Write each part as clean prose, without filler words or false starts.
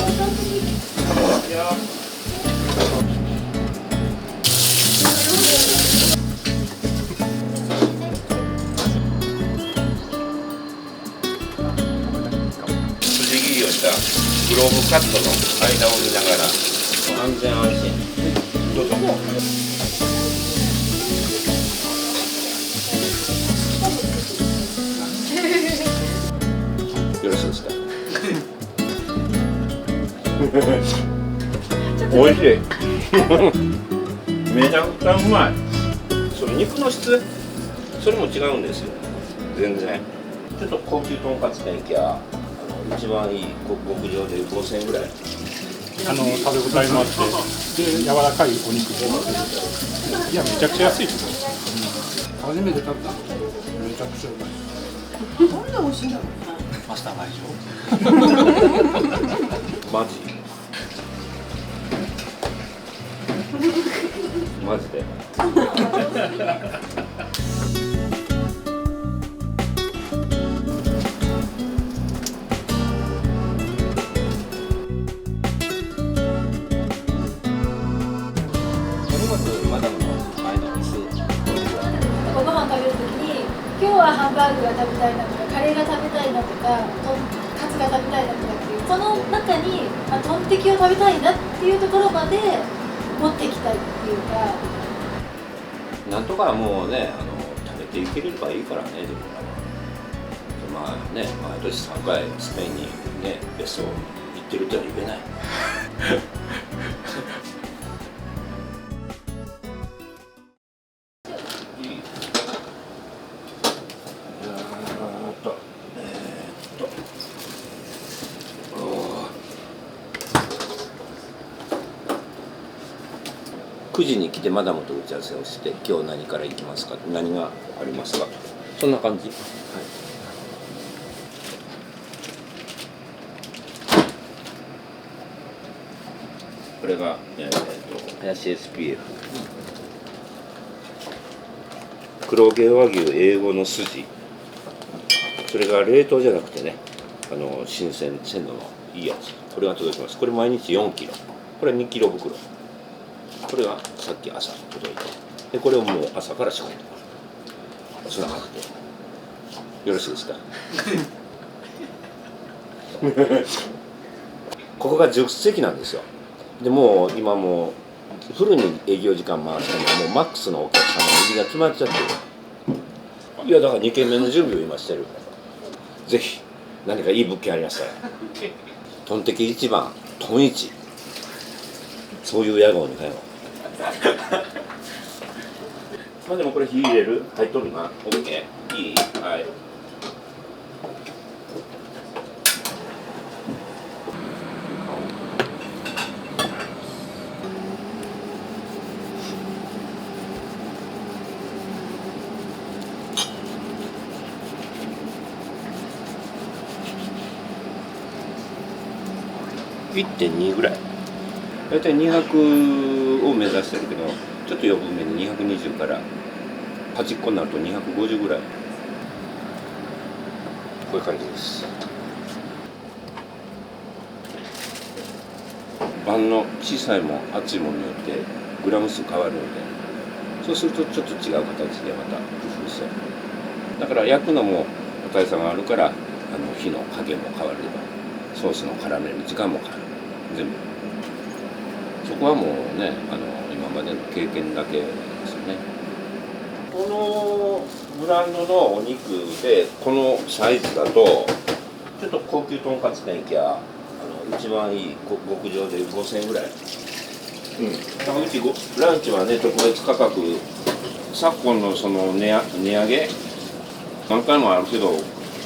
筋切りをしたグローブカットの間を見ながら安全安心どうぞ。よろしいですか。おいしい。めちゃくちゃうまい。その肉の質、それも違うんですよ。全然。ちょっと高級とんかつ店行きゃ一番いい極上で5000円ぐらい。食べ応えもあってで柔らかいお肉いやめちゃくちゃ安いですよ。初めて食べた。めちゃくちゃうまい。なんで美味しいんだろう。マスターの愛情。マジマジでマダムの前の椅子ご飯食べるときに今日はハンバーグが食べたいなとかカレーが食べたいなとかとんかつが食べたいなとかっていうその中に、トンテキを食べたいなっていうところまで持っていきたいっていうかなんとかもうね食べていければいいからね。でもまあね毎年3回スペインにね別荘行ってるとは言えない。9時に来てマダムと打ち合わせをして今日何から行きますか何がありますかそんな感じ、はい、これが、林 SPF 黒毛和牛英語の筋それが冷凍じゃなくてね新鮮鮮度のいいやつこれが届きます。これ毎日4キロこれ2キロ袋これがさっき朝届いてでこれをもう朝から仕込んでそんな感じでよろしいですか。ここが10席なんですよ。でもう今もうフルに営業時間回してももうマックスのお客様の入りが決まっちゃってる。いやだから2軒目の準備を今してる。ぜひ何かいい物件ありましたらトンテキ一番トン一そういう屋号に通う。まあでもこれ火入れる入っとるな。オッケーいいはい。1.2 ぐらいだいたい200を目指してるけどちょっと余分めに220から端っこになると250ぐらいこういう感じです。パンの小さいもん厚いものによってグラム数変わるのでそうするとちょっと違う形でまた工夫してだから焼くのも個体差があるから火の加減も変わればソースの絡める時間も変わる全部そこはもうね今までの経験だけですよね。このブランドのお肉でこのサイズだとちょっと高級とんかつ店行きゃ一番いい極上で5000円ぐらい。うちランチはね特別価格昨今のその値上げ何回もあるけど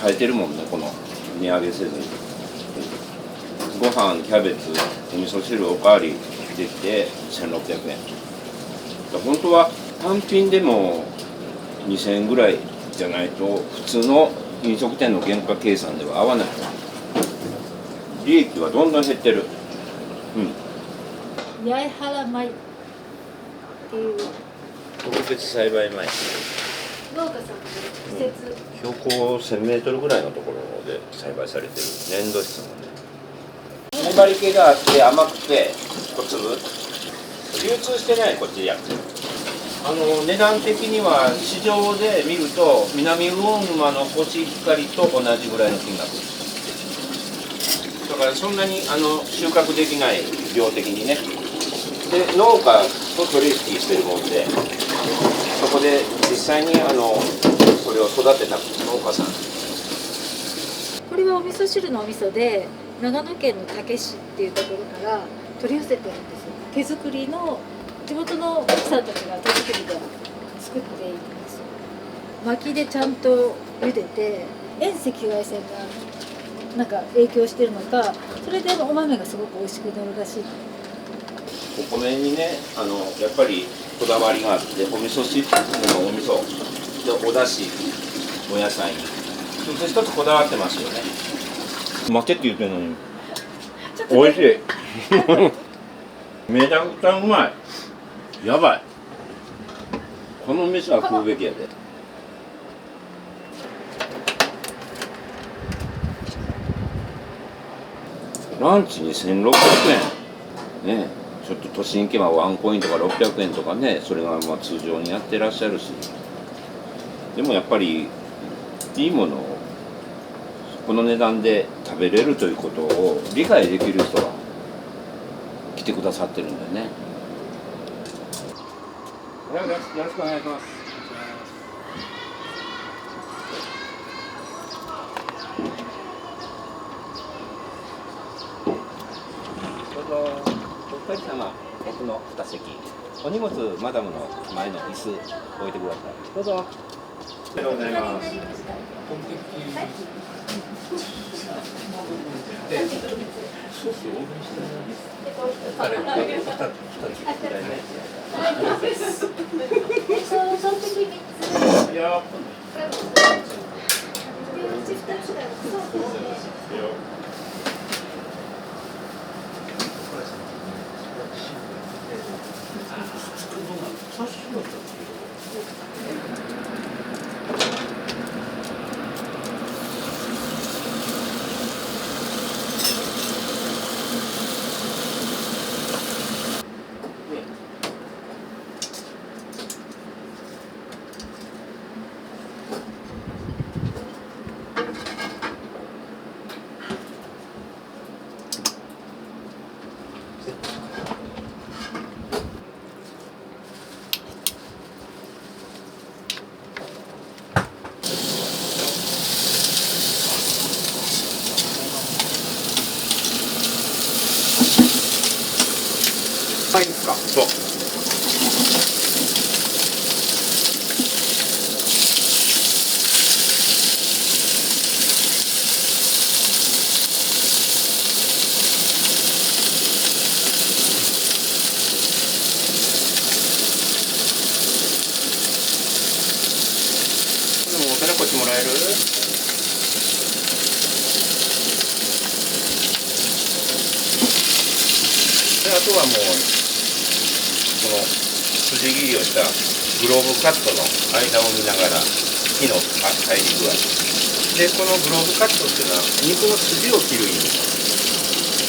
耐えてるもんねこの値上げせずに。ご飯キャベツお味噌汁おかわりできて1600円。本当は単品でも2000円ぐらいじゃないと普通の飲食店の原価計算では合わない。利益はどんどん減ってる。八重原米っていう特別栽培米農家さんの施設、標高1000メートルぐらいのところで栽培されてる粘土質のね。粘り気があって甘くて小粒。流通してないこっちやつ。値段的には市場で見ると南魚沼のコシヒカリと同じぐらいの金額。だからそんなに収穫できない量的にね。で農家と取引してるもんで、そこで実際にそれを育てた農家さん。これはお味噌汁のお味噌で長野県の武市っていうところから取り寄せてるんですよ。手作りの地元の奥さんたちが手作りで作っているんですよ。薪でちゃんと茹でて遠赤外線がなんか影響してるのか、それでお豆がすごく美味しくなるらしい。お米にねやっぱりこだわりがあって、お味噌汁のお味噌でお出汁、お野菜に一つ一つこだわってますよね。待てって言ってるのに美味しいめちゃくちゃうまい。やばい、この飯は食うべきやで。ランチに1600円ね。ちょっと都心行けばワンコインとか600円とかね、それがまあ通常にやってらっしゃるし、でもやっぱりいいものをこの値段で食べれるということを理解できる人が来てくださってるんだよね。よろしくお願いします。どうぞ。お二人様、奥の2席。お荷物マダムの前の椅子置いてください。どうぞ。ありがとうございます。いいですか。そう。でもお皿こっちもらえる？であとはもう。この筋切りをしたグローブカットの間を見ながら火の入り具合で、このグローブカットっていうのは肉の筋を切る意味、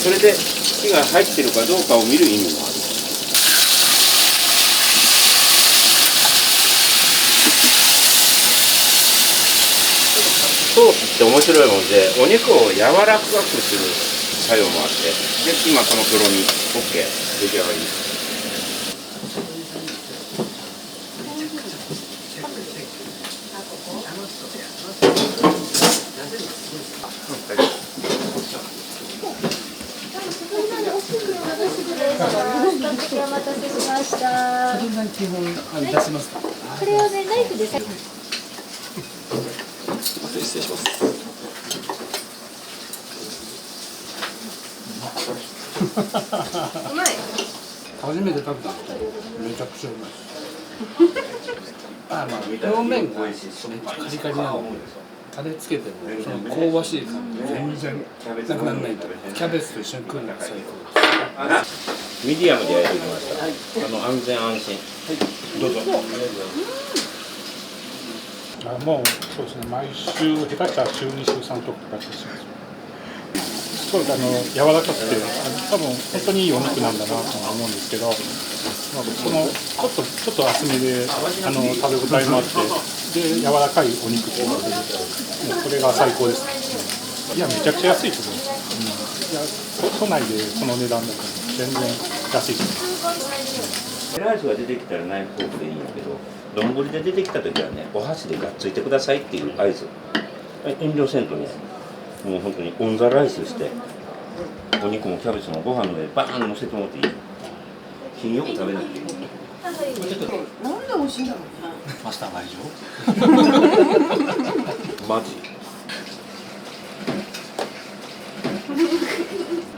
それで火が入ってるかどうかを見る意味もある。ソースって面白いもんで、お肉を柔らかくする作用もあって、で今このとろみ OK 出来上がり。お待たせしました。基本出しますか。これをね、ナイフでさ。失礼します。うまい。初めて食べたの。めちゃくちゃうまい。表面がめっちゃカリカリなの。タレつけてもその香ばしい感じ全然なくならないんだ。キャベツと一緒に食うのが最高。ミディアムで焼いてきました。安全安心。どうぞ。もうそうですね。毎週下手したら週2週3とか出してします。すごい柔らかくて多分本当にいいお肉なんだなと思うんですけど、まあ、このちょっと厚めで食べ応えもあってで柔らかいお肉っていうのでもうこれが最高です、いやめちゃくちゃ安いと思います、いや都内でこの値段だと全然安いと思います。ライスが出てきたらナイフフォークでいいんだけど、丼で出てきた時はね、お箸でがっついてくださいっていう合図。遠慮せんとね、もう本当にオンザライスして、お肉もキャベツもご飯の上にバーン乗せてもらっていい。品よく食べなくていい。なんで美味しいんだろうね。マスターが以上マジ。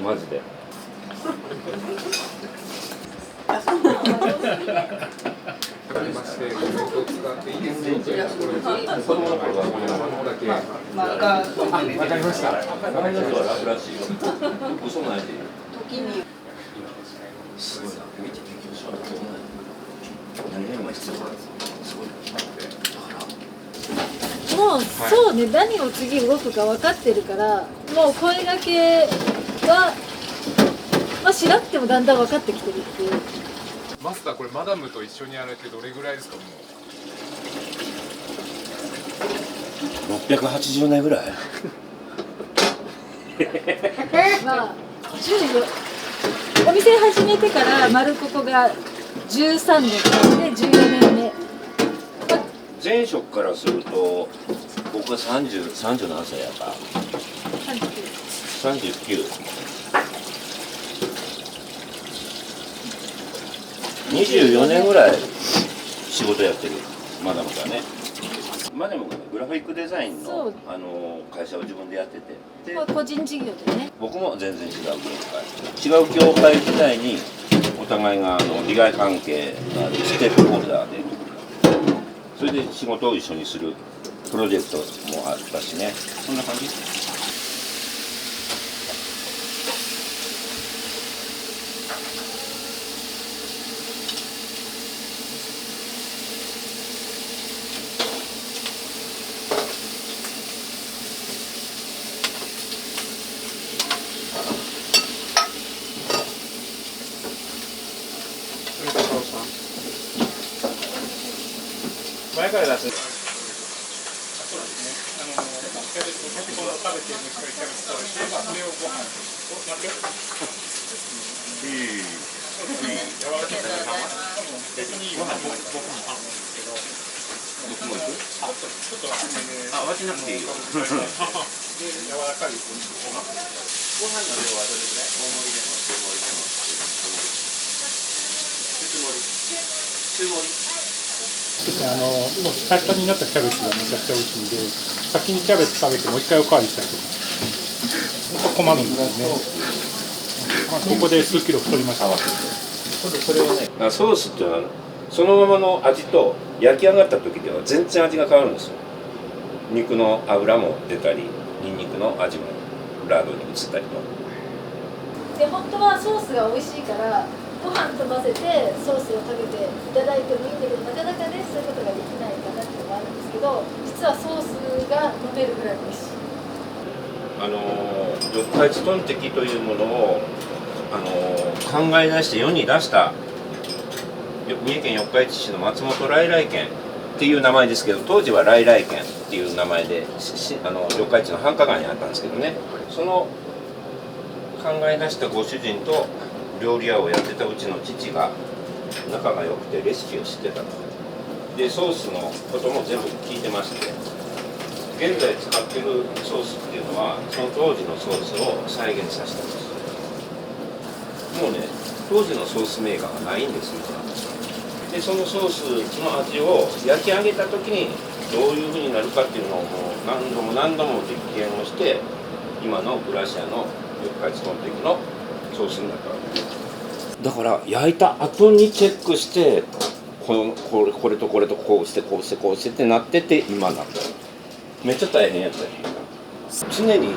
マジで。子供の頃はこのままだけ。わかりました。楽らしいよ。嘘ないで。時に。すごいな。見て勉強しよう。何が今必要なんですか。すごい。もうそうね、何を次動くか分かってるからもう声掛けは、まあ、しなくてもだんだん分かってきてるっていう。マスターこれマダムと一緒にやられてどれぐらいですかもう680年ぐらいまあ14お店始めてから丸ここが13年で14年目。前職からすると僕は30何歳やから39。24年ぐらい仕事やってるマダムがね。マダムがねグラフィックデザインの会社を自分でやってて、で個人事業でね。僕も全然違う業界自体にお互いが利害関係があるステークホルダーで、それで仕事を一緒にするプロジェクトもあったしね。そんな感じ。前から出す。そうですね。キャベツを先ほど食べて蒸したキャベツとして、それをご飯を混ぜる。柔らかい別にご飯僕もパンですけど。僕もちょっと厚めで。分けなくていいよ。で柔らかいお肉をご飯の量はどれぐらい？大盛りでも中盛りでも。中盛り。もう下下になったキャベツがめちゃくちゃ美味しいんで、先にキャベツ食べてもう一回おかわりしたりとか、本当困るんですよね。まあ、ここで数キロ太りました。それをね、ソースっていうのはそのままの味と焼き上がった時では全然味が変わるんですよ。肉の脂も出たり、ニンニクの味もラードに移ったりと。で本当はソースが美味しいからご飯と混ぜてソースをかけていただいてもいいんだけど、なかなかねそういうことができないかなっていうのもあるんですけど、実はソースが飲めるぐらい美味しい。四日市トンテキというものを考え出して世に出した三重県四日市市の松本来来軒っていう名前ですけど、当時は来来軒っていう名前で四日市の繁華街にあったんですけどね、その考え出したご主人と料理屋をやってたうちの父が仲が良くてレシピを知ってたので、ソースのことも全部聞いてまして、現在使ってるソースっていうのはその当時のソースを再現させてます。もうね当時のソースメーカーがないんですよ。でそのソースの味を焼き上げた時にどういう風になるかっていうのをもう何度も実験をして、今のブラシアの四日市トンテキのソースになったわけです。だから焼いた後にチェックしてこれとこれとこうしてこうしてこうしてってなってて今なんだよ。めっちゃ大変やったよ。常に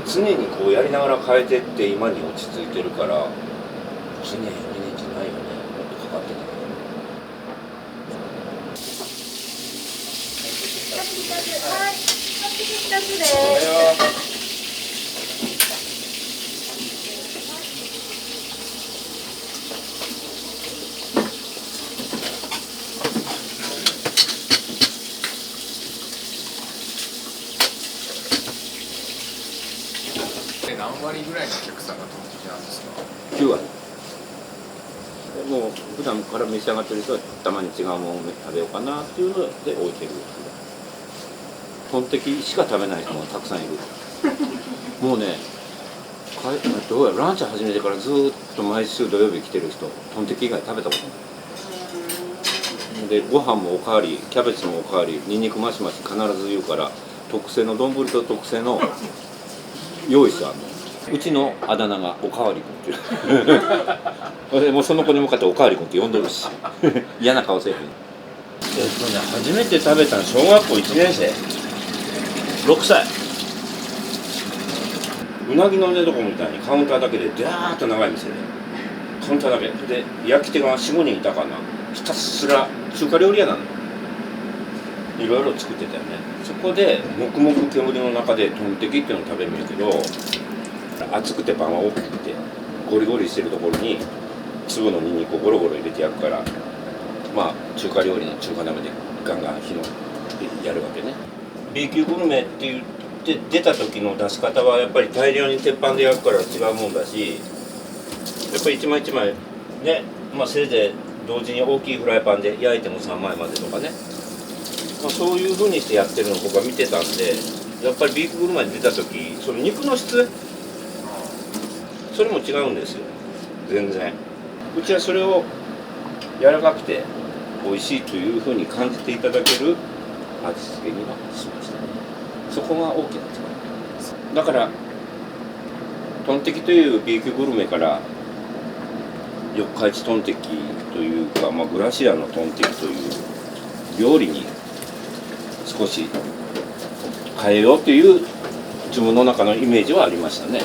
こうやりながら変えてって今に落ち着いてるから、1年2年じゃないよね。もっとかかってた。はい、2つです。何割ぐらいのお客さんがトンテキなんですか？ 9割。もう普段から召し上がってる人はたまに違うものを食べようかなっていうので置いてる。トンテキしか食べない人もたくさんいる。もうね、どうやらランチ始めてからずっと毎週土曜日来てる人、トンテキ以外食べたことない。で、ご飯もおかわり、キャベツもおかわり、ニンニクマシマシ必ず言うから、特製の丼と特製の用意してあるの。うちのあだ名がおかわり君っていう。もうその子に向かっておかわり君って呼んどるし。嫌な顔せえへん。初めて食べたの小学校1年生。6歳。うなぎの寝床みたいにカウンターだけでダーッと長い店で。カウンターだけで焼き手が4、5人いたかな。ひたすら中華料理屋なの。いろいろ作ってたよね。そこで黙々煙の中でトンテキっていうのを食べるんやけど、厚くてパンは大きくてゴリゴリしてるところに粒のニンニクをゴロゴロ入れて焼くから、まあ中華料理の中華鍋でガンガン火のやるわけね。 B 級グルメって言って出た時の出し方はやっぱり大量に鉄板で焼くから違うもんだし、やっぱり一枚一枚ね、まあせいぜい同時に大きいフライパンで焼いても3枚までとかね、まあ、そういう風にしてやってるのを僕は見てたんで、やっぱりビーフグルメに出た時その肉の質それも違うんですよ全然。うちはそれを柔らかくて美味しいという風に感じていただける味付けにはしましたね。そこが大きな違いだから、トンテキという B 級グルメから四日市トンテキというか、まあ、グラシアのトンテキという料理に少し変えようという自分の中のイメージはありましたね。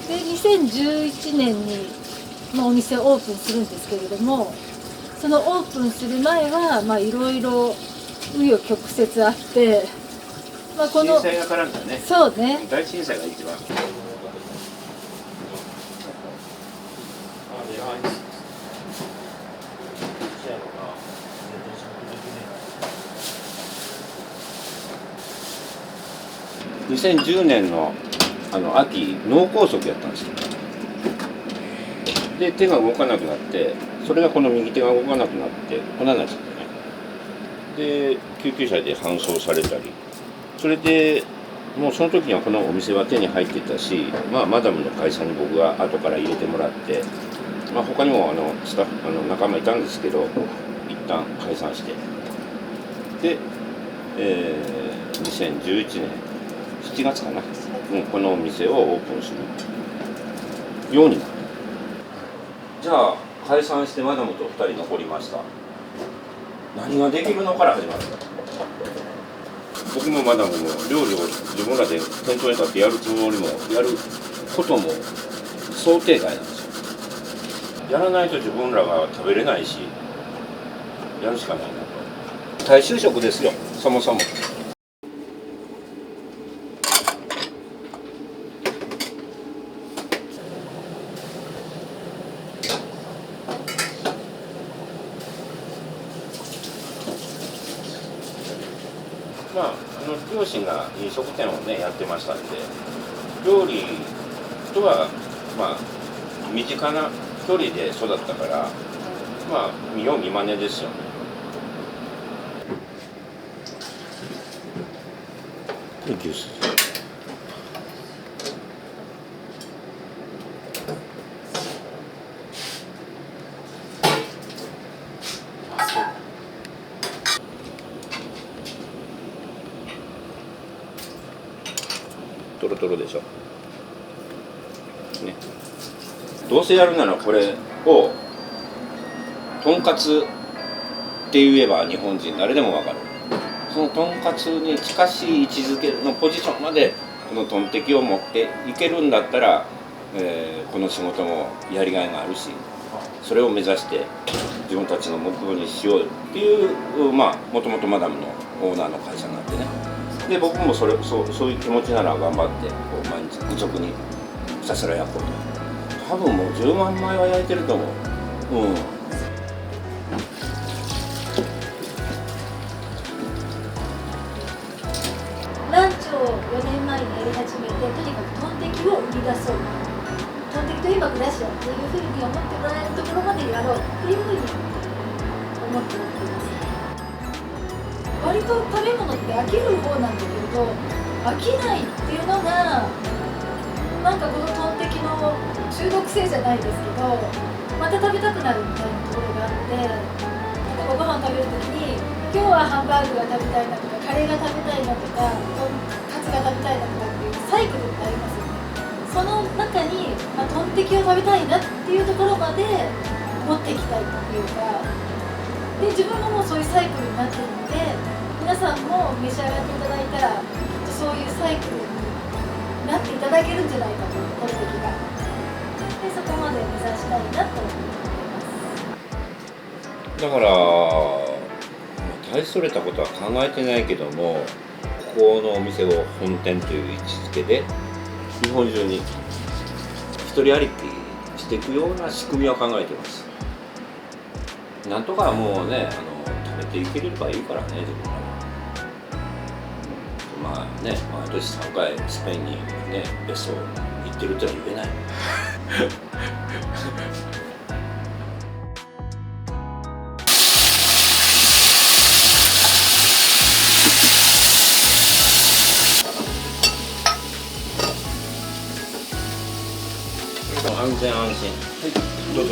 で2011年に、お店をオープンするんですけれども、そのオープンする前はいろいろ紆余曲折あって、この震災が絡んだね。そうね、大震災が一番。2010年の秋、脳梗塞やったんですよ。で、手が動かなくなって、それがこの右手が動かなくなって、こんなになっちゃってね。で、救急車で搬送されたり、それでもうその時にはこのお店は手に入ってたし、マダムの会社に僕が後から入れてもらって、他にもスタッフ仲間いたんですけど、一旦解散して、で、2011年7月かな、このお店をオープンするようになった。じゃあ解散してマダムと2人残りました。何ができるのから始まる。僕もマダムも料理を自分らで店頭に立ってやるつもりもやることも想定外なんですよ。やらないと自分らが食べれないし、やるしかないなと。大衆食ですよ、そもそも。両親が飲食店をねやってましたんで、料理とは身近な距離で育ったから、見よう見まねですよね。牛すじ。トロトロでしょ、ね、どうせやるならこれをとんかつって言えば日本人誰でも分かる。そのとんかつに近しい位置づけのポジションまでこのトンテキを持っていけるんだったら、この仕事もやりがいがあるし、それを目指して自分たちの目標にしようっていう、もともとマダムのオーナーの会社なんでね。で僕もそういう気持ちなら頑張ってこう毎日愚直にひたすら焼こうと。多分もう10万枚は焼いてると思う。ランチを4年前にやり始めて、とにかくトンテキを生み出そう、トンテキといえばグラシアっていうふうに思ってもらえるところまでやろうっていうふうに思ってやっています。割と食べ物って飽きる方なんだけど、飽きないっていうのがなんかこのトンテキの中毒性じゃないですけど、また食べたくなるみたいなところがあって、例えばご飯食べるときに今日はハンバーグが食べたいなとか、カレーが食べたいなとか、とんかつが食べたいなとかっていうサイクルってありますよね。その中に、トンテキを食べたいなっていうところまで持っていきたいっていうか、で自分ももうそういうサイクルになってるので、皆さんも召し上がっていただいたらきっとそういうサイクルになっていただけるんじゃないかと、トンテキが。でそこまで目指したいなと思っています。だから大それたことは考えてないけども、ここのお店を本店という位置づけで日本中に一人歩きしていくような仕組みを考えています。なんとかもうね食べていければいいからね、自分らは。まあね、毎年3回スペインにね別荘行ってるってのは言えない。安全安心。はい、どうぞ。